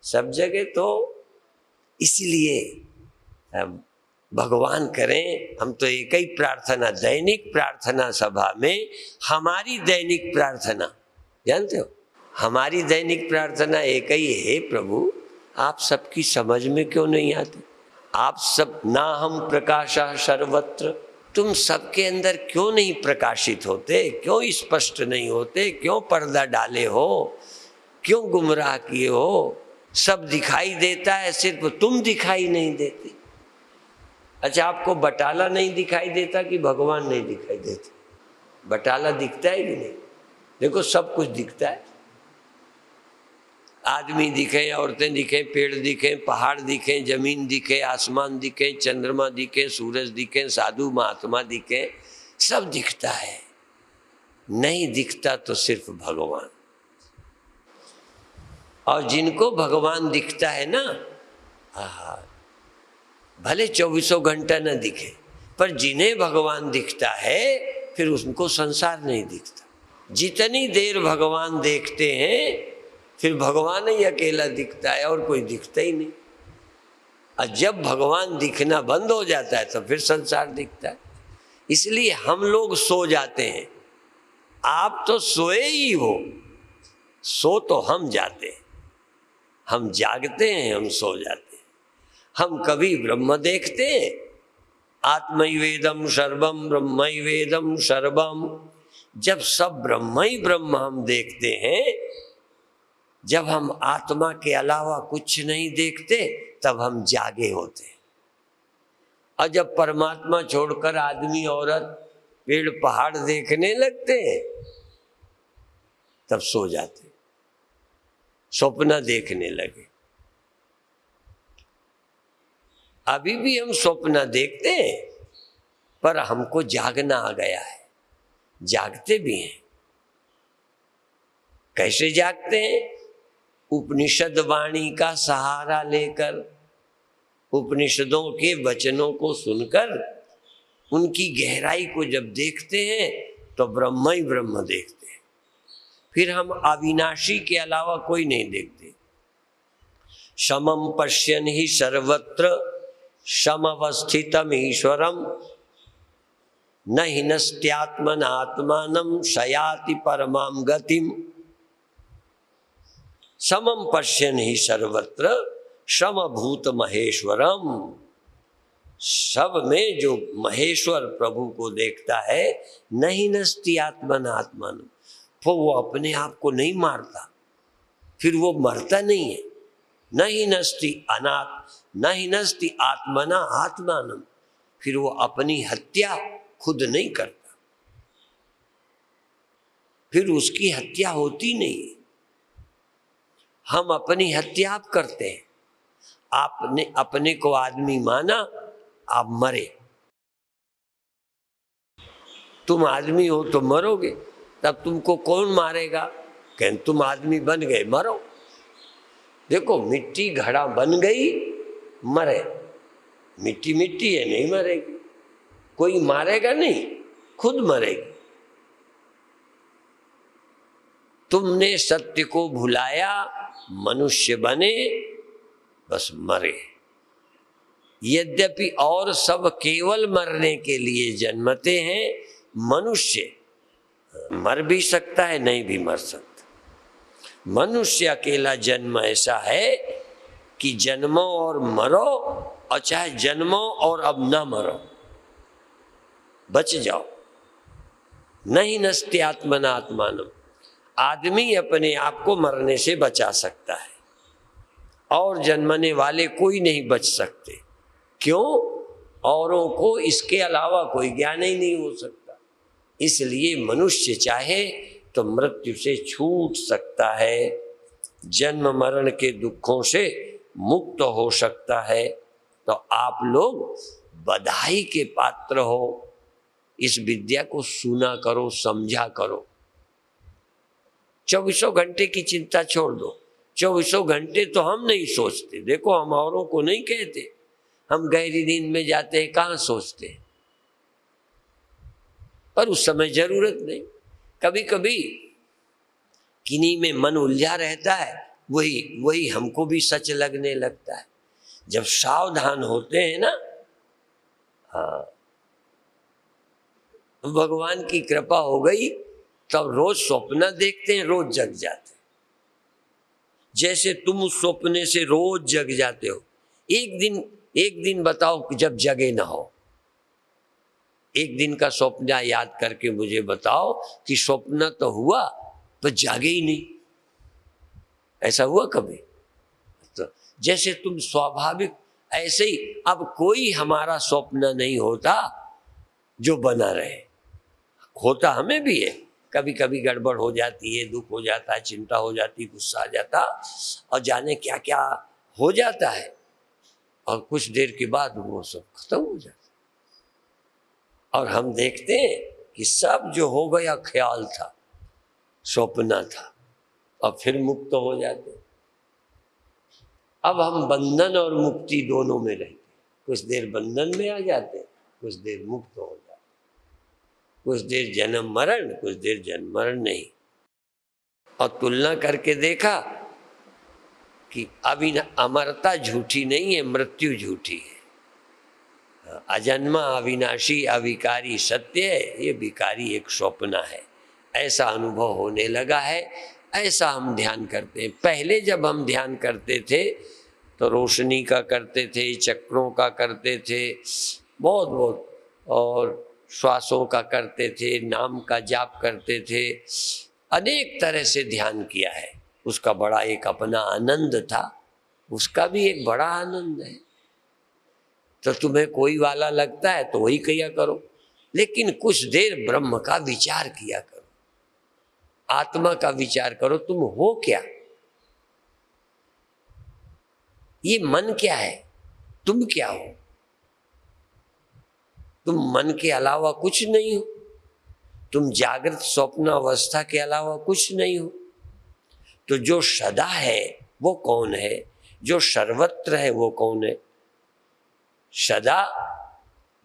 सब जगह। तो इसलिए भगवान करें, हम तो एक ही प्रार्थना, दैनिक प्रार्थना सभा में हमारी दैनिक प्रार्थना, जानते हो हमारी दैनिक प्रार्थना एक ही है, प्रभु आप सबकी समझ में क्यों नहीं आते? आप सब ना हम प्रकाशा सर्वत्र, तुम सबके अंदर क्यों नहीं प्रकाशित होते? क्यों स्पष्ट नहीं होते? क्यों पर्दा डाले हो? क्यों गुमराह किए हो? सब दिखाई देता है, सिर्फ तुम दिखाई नहीं देते। अच्छा, आपको बटाला नहीं दिखाई देता कि भगवान नहीं दिखाई देते? बटाला दिखता है कि नहीं? देखो सब कुछ दिखता है, आदमी दिखे, औरतें दिखे, पेड़ दिखे, पहाड़ दिखे, जमीन दिखे, आसमान दिखे, चंद्रमा दिखे, सूरज दिखे, साधु महात्मा दिखे, सब दिखता है। नहीं दिखता तो सिर्फ भगवान। और जिनको भगवान दिखता है ना, भले 24 घंटा न दिखे, पर जिन्हें भगवान दिखता है फिर उनको संसार नहीं दिखता। जितनी देर भगवान देखते हैं फिर भगवान ही अकेला दिखता है और कोई दिखता ही नहीं। और जब भगवान दिखना बंद हो जाता है तो फिर संसार दिखता है। इसलिए हम लोग सो जाते हैं, आप तो सोए ही हो, सो तो हम जाते हैं, हम जागते हैं, हम सो जाते हैं। हम कभी ब्रह्म देखते हैं, आत्मैवेदम सर्वम ब्रह्मैवेदम सर्वम, जब सब ब्रह्म ही ब्रह्म हम देखते हैं, जब हम आत्मा के अलावा कुछ नहीं देखते, तब हम जागे होते हैं। और जब परमात्मा छोड़कर आदमी औरत पेड़ पहाड़ देखने लगते हैं, तब सो जाते, स्वप्न देखने लगे। अभी भी हम स्वप्न देखते हैं, पर हमको जागना आ गया है, जागते भी हैं। कैसे जागते हैं? उपनिषद वाणी का सहारा लेकर, उपनिषदों के वचनों को सुनकर, उनकी गहराई को जब देखते हैं तो ब्रह्म ही ब्रह्म देखते हैं। फिर हम अविनाशी के अलावा कोई नहीं देखते। समम पश्यन् हि सर्वत्र समवस्थितम ईश्वरम न हिनस्त्यात्मनात्मानं शयाति परमां गतिम। समम पश्यन् हि सर्वत्र समभूत महेश्वरम, सब में जो महेश्वर प्रभु को देखता है, नहीं नस्ति आत्मनात्मन, तो वो अपने आप को नहीं मारता, फिर वो मरता नहीं है। नहीं नस्ति अनात्, नहीं नस्ति आत्मना आत्मानम, फिर वो अपनी हत्या खुद नहीं करता, फिर उसकी हत्या होती नहीं। हम अपनी हत्या आप करते हैं। आपने अपने को आदमी माना, आप मरे। तुम आदमी हो तो मरोगे, तब तुमको कौन मारेगा? कहें तुम आदमी बन गए, मरो। देखो मिट्टी घड़ा बन गई, मरे। मिट्टी मिट्टी है, नहीं मरेगी, कोई मारेगा नहीं, खुद मरेगी। तुमने सत्य को भुलाया, मनुष्य बने, बस मरे। यद्यपि और सब केवल मरने के लिए जन्मते हैं, मनुष्य मर भी सकता है, नहीं भी मर सकता। मनुष्य अकेला जन्म ऐसा है कि जन्मो और मरो, और चाहे जन्मो और अब ना मरो, बच जाओ। नहीं नस्ति आत्मनात्मानम, आदमी अपने आप को मरने से बचा सकता है और जन्मने वाले कोई नहीं बच सकते। क्यों? औरों को इसके अलावा कोई ज्ञान ही नहीं हो सकता। इसलिए मनुष्य चाहे तो मृत्यु से छूट सकता है, जन्म मरण के दुखों से मुक्त हो सकता है। तो आप लोग बधाई के पात्र हो। इस विद्या को सुना करो, समझा करो। 24 घंटे की चिंता छोड़ दो। 24 घंटे तो हम नहीं सोचते। देखो, हम औरों को नहीं कहते, हम गहरी नींद में जाते हैं, कहाँ सोचते हैं। पर उस समय जरूरत नहीं। कभी कभी किन्हीं में मन उलझा रहता है, वही हमको भी सच लगने लगता है। जब सावधान होते हैं ना, हाँ, भगवान की कृपा हो गई, तब रोज स्वप्न देखते हैं, रोज जग जाते हैं। जैसे तुम उस सपने से रोज जग जाते हो। एक दिन बताओ कि जब जगे ना हो। एक दिन का स्वप्न याद करके मुझे बताओ कि स्वप्न तो हुआ पर जागे ही नहीं। ऐसा हुआ कभी? तो जैसे तुम स्वाभाविक, ऐसे ही अब कोई हमारा स्वप्न नहीं होता जो बना रहे। होता हमें भी है, कभी कभी गड़बड़ हो जाती है, दुख हो जाता है, चिंता हो जाती, गुस्सा आ जाता और जाने क्या क्या हो जाता है, और कुछ देर के बाद वो सब खत्म हो जाता। और हम देखते हैं कि सब जो हो गया ख्याल था, स्वप्न था, और फिर मुक्त हो जाते। अब हम बंधन और मुक्ति दोनों में रहते। कुछ देर बंधन में आ जाते, कुछ देर मुक्त हो जाते, कुछ देर जन्म मरण, कुछ देर जन्म मरण नहीं। और तुलना करके देखा कि अमरता झूठी नहीं है, मृत्यु झूठी है। अजन्मा, अविनाशी, अविकारी सत्य है, ये विकारी एक स्वप्न है। ऐसा अनुभव होने लगा है। ऐसा हम ध्यान करते हैं। पहले जब हम ध्यान करते थे तो रोशनी का करते थे, चक्रों का करते थे, बहुत, और श्वासों का करते थे, नाम का जाप करते थे, अनेक तरह से ध्यान किया है। उसका बड़ा एक अपना आनंद था, उसका भी एक बड़ा आनंद है। तो तुम्हें कोई वाला लगता है तो वही किया करो, लेकिन कुछ देर ब्रह्म का विचार किया करो, आत्मा का विचार करो। तुम हो क्या? ये मन क्या है? तुम क्या हो? तुम मन के अलावा कुछ नहीं हो। तुम जागृत स्वप्न अवस्था के अलावा कुछ नहीं हो। तो जो सदा है वो कौन है? जो सर्वत्र है वो कौन है? सदा,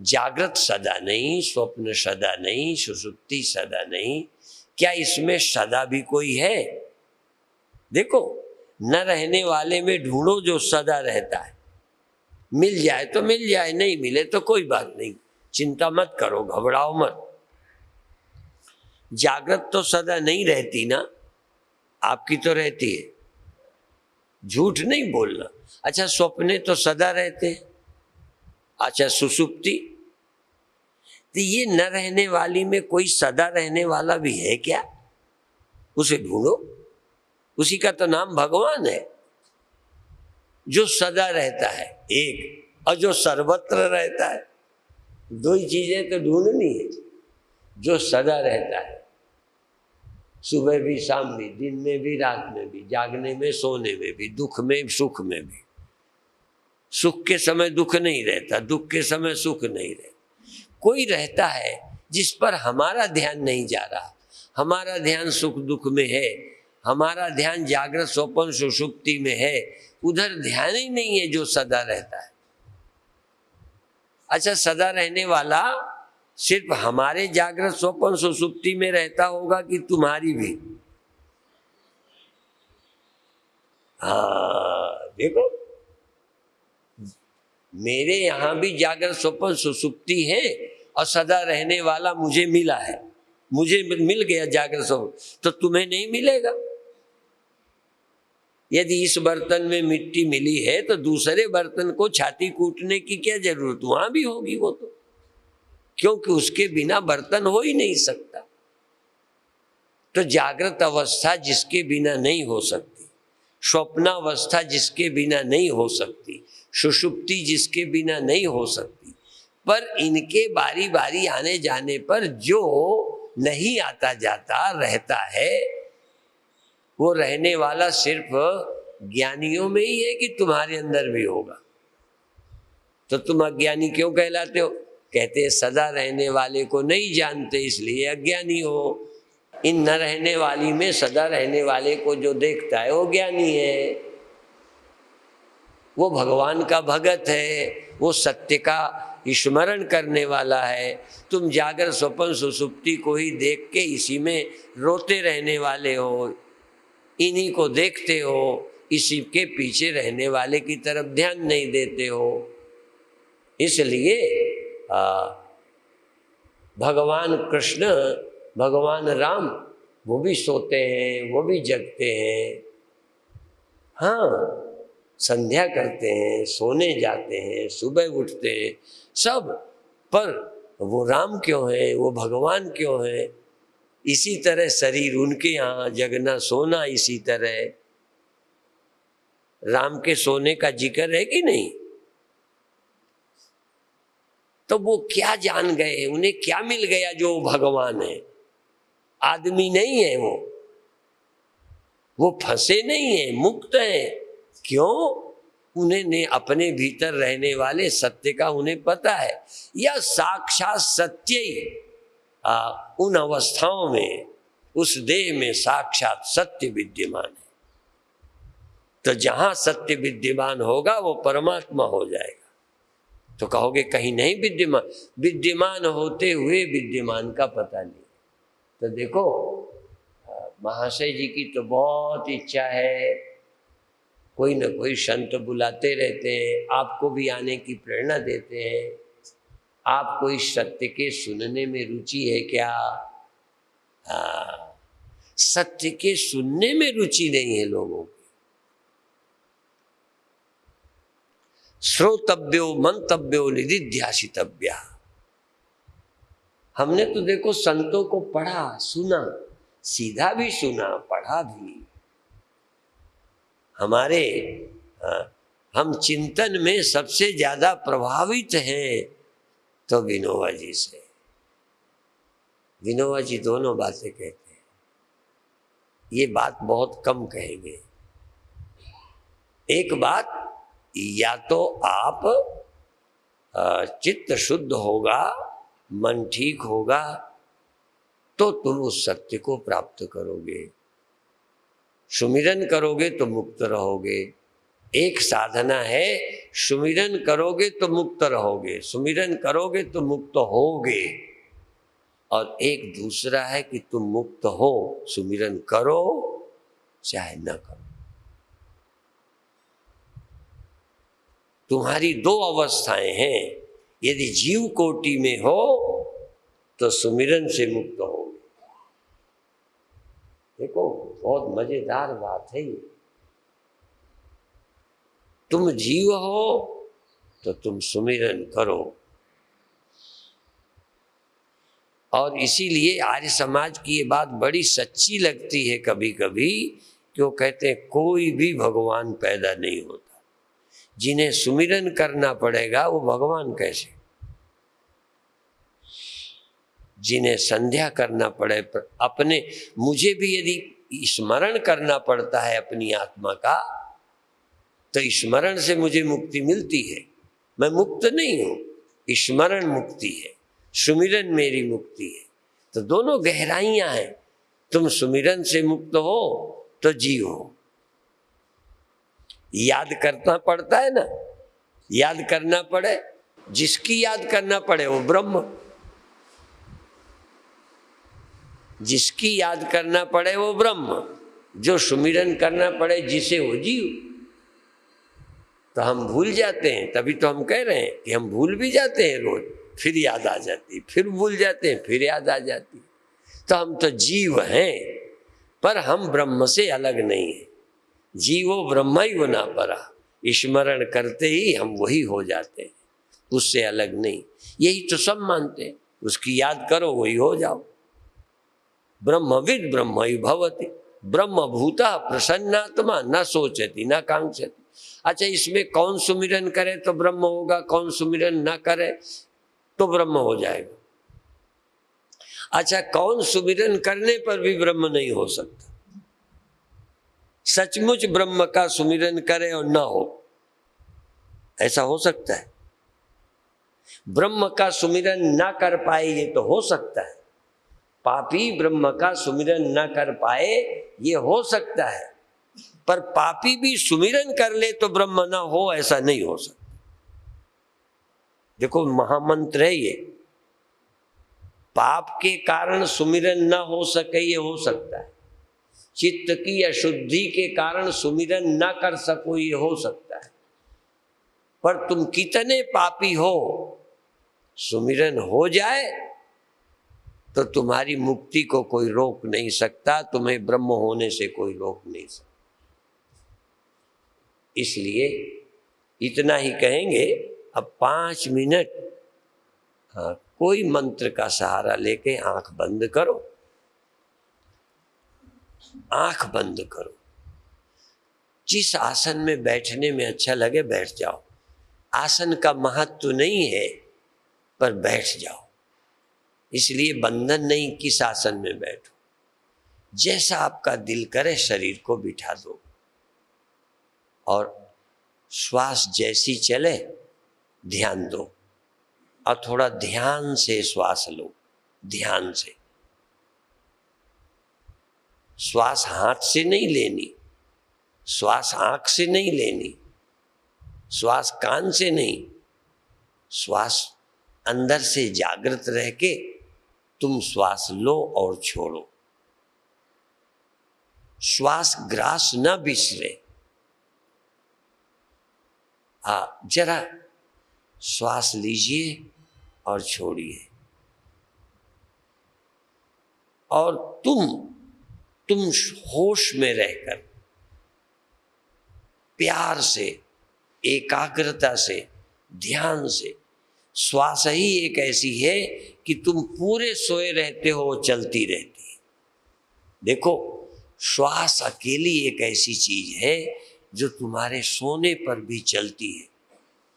जागृत सदा नहीं, स्वप्न सदा नहीं, सुषुप्ति सदा नहीं। क्या इसमें सदा भी कोई है? देखो, न रहने वाले में ढूंढो जो सदा रहता है। मिल जाए तो मिल जाए, नहीं मिले तो कोई बात नहीं, चिंता मत करो, घबराओ मत। जागृत तो सदा नहीं रहती ना, आपकी तो रहती है, झूठ नहीं बोलना। अच्छा, स्वप्ने तो सदा रहते हैं। अच्छा, सुषुप्ति, तो ये न रहने वाली में कोई सदा रहने वाला भी है क्या? उसे ढूंढो। उसी का तो नाम भगवान है, जो सदा रहता है एक, और जो सर्वत्र रहता है। दो ही चीजें तो ढूंढनी है। जो सदा रहता है, सुबह भी शाम भी, दिन में भी रात में भी, जागने में सोने में भी, दुख में सुख में भी। सुख के समय दुख नहीं रहता, दुख के समय सुख नहीं रहता। कोई रहता है जिस पर हमारा ध्यान नहीं जा रहा। हमारा ध्यान सुख दुख में है, हमारा ध्यान जागृत स्वप्न सुषुप्ति में है, उधर ध्यान ही नहीं है जो सदा रहता है। अच्छा, सदा रहने वाला सिर्फ हमारे जागृत स्वप्न सुषुप्ति में रहता होगा कि तुम्हारी भी? हाँ, देखो, मेरे यहां भी जागृत स्वप्न सुषुप्ति है और सदा रहने वाला मुझे मिला है। मुझे मिल गया जागृत स्वप्न, तो तुम्हें नहीं मिलेगा। यदि इस बर्तन में मिट्टी मिली है तो दूसरे बर्तन को छाती कूटने की क्या जरूरत? वहां भी होगी वो तो, क्योंकि उसके बिना बर्तन हो ही नहीं सकता। तो जागृत अवस्था जिसके बिना नहीं हो सकती, स्वप्नावस्था जिसके बिना नहीं हो सकती, सुषुप्ति जिसके बिना नहीं हो सकती, पर इनके बारी बारी आने जाने पर जो नहीं आता जाता रहता है, वो रहने वाला सिर्फ ज्ञानियों में ही है कि तुम्हारे अंदर भी होगा? तो तुम अज्ञानी क्यों कहलाते हो? कहते हैं सदा रहने वाले को नहीं जानते इसलिए अज्ञानी हो। इन न रहने वाली में सदा रहने वाले को जो देखता है वो ज्ञानी है, वो भगवान का भगत है, वो सत्य का स्मरण करने वाला है। तुम जागर स्वप्न सुसुप्ति को ही देख के इसी में रोते रहने वाले हो, इन्हीं को देखते हो, इसी के पीछे रहने वाले की तरफ ध्यान नहीं देते हो। इसलिए भगवान कृष्ण, भगवान राम, वो भी सोते हैं, वो भी जगते हैं। हाँ, संध्या करते हैं, सोने जाते हैं, सुबह उठते हैं, सब। पर वो राम क्यों है, वो भगवान क्यों है? इसी तरह शरीर उनके यहाँ, जगना सोना इसी तरह। राम के सोने का जिक्र है कि नहीं? तो वो क्या जान गए, उन्हें क्या मिल गया जो भगवान है? आदमी नहीं है वो फंसे नहीं है, मुक्त है। क्यों? उन्हें अपने भीतर रहने वाले सत्य का उन्हें पता है। यह साक्षात सत्य ही उन अवस्थाओं में, उस देह में साक्षात सत्य विद्यमान है। तो जहां सत्य विद्यमान होगा वो परमात्मा हो जाएगा। तो कहोगे कहीं नहीं विद्यमान, विद्यमान होते हुए विद्यमान का पता नहीं। तो देखो, महाशय जी की तो बहुत इच्छा है, कोई न कोई संत बुलाते रहते हैं, आपको भी आने की प्रेरणा देते हैं। आपको इस सत्य के सुनने में रुचि है क्या? सत्य के सुनने में रुचि नहीं है लोगों की। श्रोतव्यो मंतव्यो निदिध्यासितव्या। हमने तो देखो संतों को पढ़ा, सुना, सीधा भी सुना, पढ़ा भी। हम चिंतन में सबसे ज्यादा प्रभावित हैं तो विनोबा जी से। विनोबा जी दोनों बातें कहते हैं, ये बात बहुत कम कहेंगे। एक बात, या तो आप चित्त शुद्ध होगा, मन ठीक होगा, तो तुम उस सत्य को प्राप्त करोगे। सुमिरन करोगे तो मुक्त रहोगे। एक साधना है, सुमिरन करोगे तो मुक्त रहोगे, सुमिरन करोगे तो मुक्त होगे। और एक दूसरा है कि तुम मुक्त हो, सुमिरन करो चाहे न करो। तुम्हारी दो अवस्थाएं हैं। यदि जीव कोटि में हो तो सुमिरन से मुक्त होगे। देखो, बहुत मजेदार बात है ये। तुम जीव हो तो तुम सुमिरन करो। और इसीलिए आर्य समाज की ये बात बड़ी सच्ची लगती है कभी कभी, कि वो कहते हैं कोई भी भगवान पैदा नहीं होता। जिन्हें सुमिरन करना पड़ेगा वो भगवान कैसे? जिन्हें संध्या करना पड़े, अपने, मुझे भी यदि स्मरण करना पड़ता है अपनी आत्मा का, तो स्मरण से मुझे मुक्ति मिलती है। मैं मुक्त नहीं हूं, स्मरण मुक्ति है, सुमिरन मेरी मुक्ति है। तो दोनों गहराइयां हैं। तुम सुमिरन से मुक्त हो तो जीव हो। याद करना पड़ता है ना, याद करना पड़े, जिसकी याद करना पड़े वो ब्रह्म, जिसकी याद करना पड़े वो ब्रह्म, जो सुमिरन करना पड़े जिसे वो जीव। तो हम भूल जाते हैं, तभी तो हम कह रहे हैं कि हम भूल भी जाते हैं रोज, फिर याद आ जाती, फिर भूल जाते हैं, फिर याद आ जाती। तो हम तो जीव हैं, पर हम ब्रह्म से अलग नहीं है। जीवो ब्रह्म ही वो ना परा, स्मरण करते ही हम वही हो जाते हैं, उससे अलग नहीं। यही तो सब मानते हैं, उसकी याद करो वही हो जाओ। ब्रह्मविद ब्रह्म ही भवति, ब्रह्मभूता प्रसन्नात्मा न सोचती न कांक्षति। अच्छा, इसमें कौन सुमिरन करे तो ब्रह्म होगा, कौन सुमिरन न करे तो ब्रह्म हो जाएगा। अच्छा, कौन सुमिरन करने पर भी ब्रह्म नहीं हो सकता? सचमुच ब्रह्म का सुमिरन करे और ना हो, ऐसा हो सकता है? ब्रह्म का सुमिरन ना कर पाए ये तो हो सकता है, पापी ब्रह्म का सुमिरन न कर पाए ये हो सकता है, पर पापी भी सुमिरन कर ले तो ब्रह्म ना हो ऐसा नहीं हो सकता। देखो महामंत्र है ये, पाप के कारण सुमिरन न हो सके ये हो सकता है, चित्त की अशुद्धि के कारण सुमिरन न कर सको ये हो सकता है, पर तुम कितने पापी हो, सुमिरन हो जाए तो तुम्हारी मुक्ति को कोई रोक नहीं सकता, तुम्हें ब्रह्म होने से कोई रोक नहीं सकता। इसलिए इतना ही कहेंगे। अब 5 मिनट कोई मंत्र का सहारा लेके आंख बंद करो, आंख बंद करो, जिस आसन में बैठने में अच्छा लगे बैठ जाओ। आसन का महत्व नहीं है, पर बैठ जाओ। इसलिए बंधन नहीं, किस आसन में बैठो, जैसा आपका दिल करे शरीर को बिठा दो और श्वास जैसी चले ध्यान दो, और थोड़ा ध्यान से श्वास लो, ध्यान से। श्वास हाथ से नहीं लेनी, श्वास आंख से नहीं लेनी, श्वास कान से नहीं, श्वास अंदर से जागृत रह के तुम श्वास लो और छोड़ो। श्वास ग्रास न बिसरे। जरा श्वास लीजिए और छोड़िए, और तुम होश में रहकर प्यार से, एकाग्रता से, ध्यान से, श्वास ही एक ऐसी है कि तुम पूरे सोए रहते हो, चलती रहती है। देखो, श्वास अकेली एक ऐसी चीज है जो तुम्हारे सोने पर भी चलती है,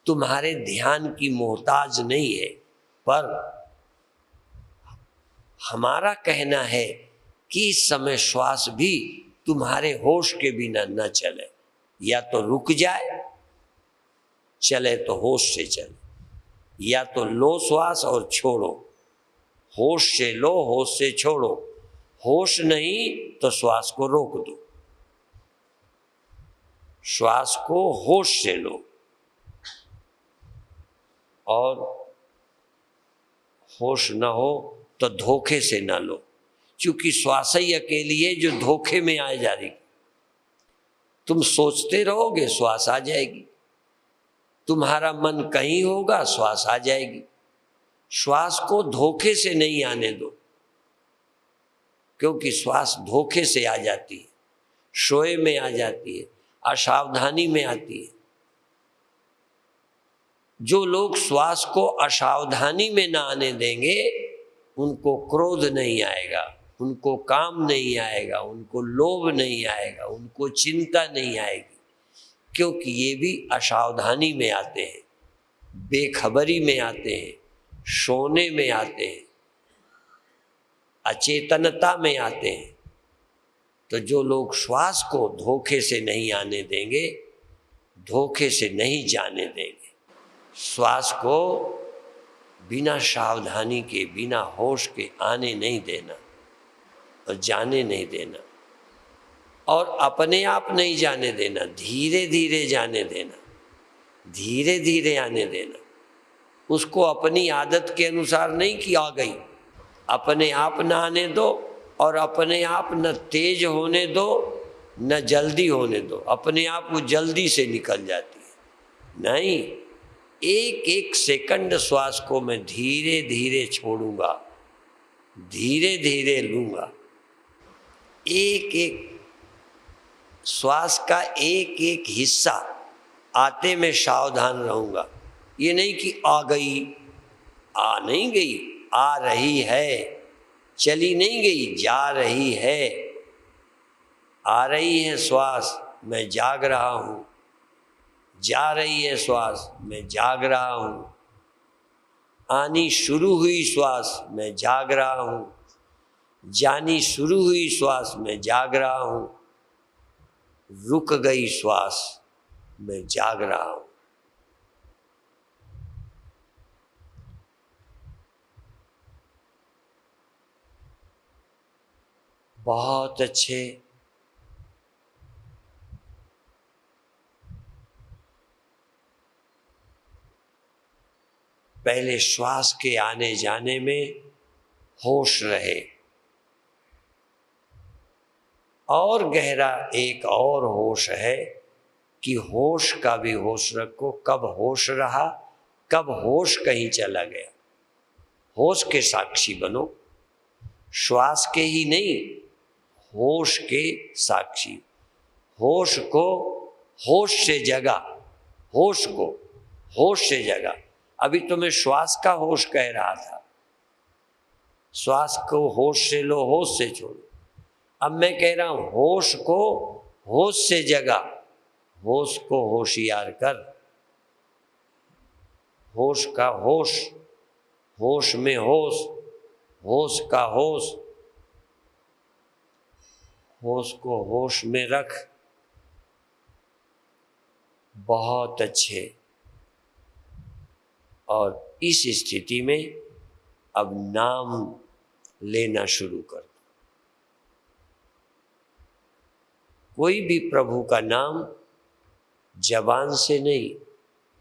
तुम्हारे ध्यान की मोहताज नहीं है। पर हमारा कहना है कि इस समय श्वास भी तुम्हारे होश के बिना न चले, या तो रुक जाए, चले तो होश से चले, या तो लो श्वास और छोड़ो, होश से लो, होश से छोड़ो। होश नहीं तो श्वास को रोक दो, श्वास को होश से लो, और होश न हो तो धोखे से ना लो, क्योंकि श्वास ही अकेली है जो धोखे में आ जा रही। तुम सोचते रहोगे श्वास आ जाएगी, तुम्हारा मन कहीं होगा श्वास आ जाएगी। श्वास को धोखे से नहीं आने दो, क्योंकि श्वास धोखे से आ जाती है, सोए में आ जाती है, असावधानी में आती है। जो लोग श्वास को असावधानी में ना आने देंगे उनको क्रोध नहीं आएगा, उनको काम नहीं आएगा, उनको लोभ नहीं आएगा, उनको चिंता नहीं आएगी, क्योंकि ये भी असावधानी में आते हैं, बेखबरी में आते हैं, सोने में आते हैं, अचेतनता में आते हैं। तो जो लोग श्वास को धोखे से नहीं आने देंगे, धोखे से नहीं जाने देंगे, श्वास को बिना सावधानी के, बिना होश के आने नहीं देना और जाने नहीं देना, और अपने आप नहीं जाने देना, धीरे धीरे जाने देना, धीरे धीरे आने देना। उसको अपनी आदत के अनुसार नहीं कि आ गई, अपने आप न आने दो, और अपने आप न तेज होने दो न जल्दी होने दो, अपने आप वो जल्दी से निकल जाती है। नहीं, एक एक सेकंड श्वास को मैं धीरे धीरे छोड़ूंगा, धीरे धीरे लूंगा। एक एक श्वास का एक एक हिस्सा आते में सावधान रहूंगा। ये नहीं कि आ गई, आ नहीं गई, आ रही है, चली नहीं गई, जा रही है। आ रही है श्वास, मैं जाग रहा हूँ। जा रही है श्वास, मैं जाग रहा हूँ। आनी शुरू हुई श्वास, मैं जाग रहा हूँ। जानी शुरू हुई श्वास, मैं जाग रहा हूँ। रुक गई श्वास, मैं जाग रहा हूँ। बहुत अच्छे। पहले श्वास के आने जाने में होश रहे, और गहरा एक और होश है कि होश का भी होश रखो। कब होश रहा, कब होश कहीं चला गया। होश के साक्षी बनो, श्वास के ही नहीं, होश के साक्षी। होश को होश से जगा, होश को होश से जगा। अभी तो मैं श्वास का होश कह रहा था, श्वास को होश से लो, होश से छोड़ो। अब मैं कह रहा हूं होश को होश से जगा, होश को होशियार कर। होश का होश, होश में होश, होश का होश, होश को होश में रख। बहुत अच्छे। और इस स्थिति में अब नाम लेना शुरू कर। कोई भी प्रभु का नाम जबान से नहीं,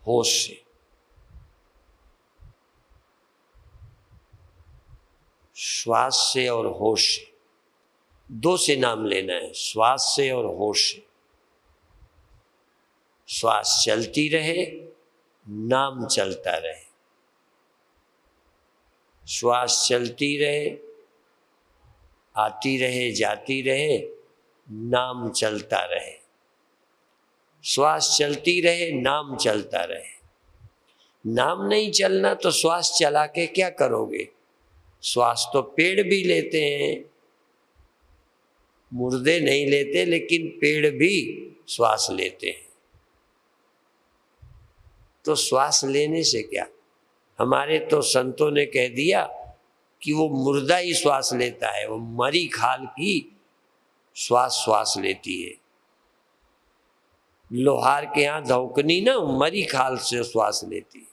होश से। श्वास से और होश से, दो से नाम लेना है, श्वास से और होश से। श्वास चलती रहे, नाम चलता रहे। श्वास चलती रहे, आती रहे, जाती रहे, नाम चलता रहे। श्वास चलती रहे, नाम चलता रहे। नाम नहीं चलना तो श्वास चला के क्या करोगे? श्वास तो पेड़ भी लेते हैं, मुर्दे नहीं लेते, लेकिन पेड़ भी श्वास लेते हैं। तो श्वास लेने से क्या? हमारे तो संतों ने कह दिया कि वो मुर्दा ही श्वास लेता है, वो मरी खाल की श्वास लेती है। लोहार के यहाँ धौकनी ना मरी खाल से श्वास लेती है।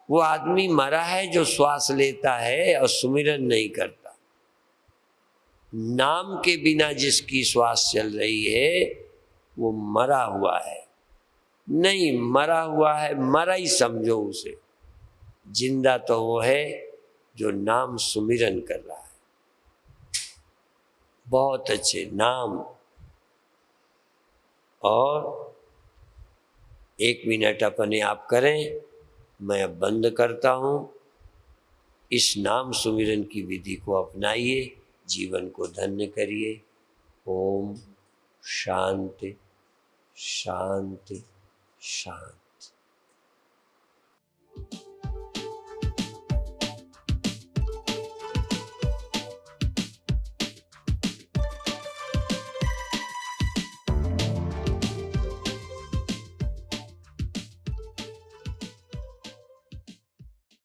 वो आदमी मरा है जो श्वास लेता है और सुमिरन नहीं करता। नाम के बिना जिसकी श्वास चल रही है वो मरा हुआ है। नहीं, मरा हुआ है, मरा ही समझो उसे। जिंदा तो वो है जो नाम सुमिरन कर रहा है। बहुत अच्छे नाम। और 1 मिनट अपने आप करें, मैं अब बंद करता हूँ। इस नाम सुमिरन की विधि को अपनाइए, जीवन को धन्य करिए। ओम शांति शांति शांति।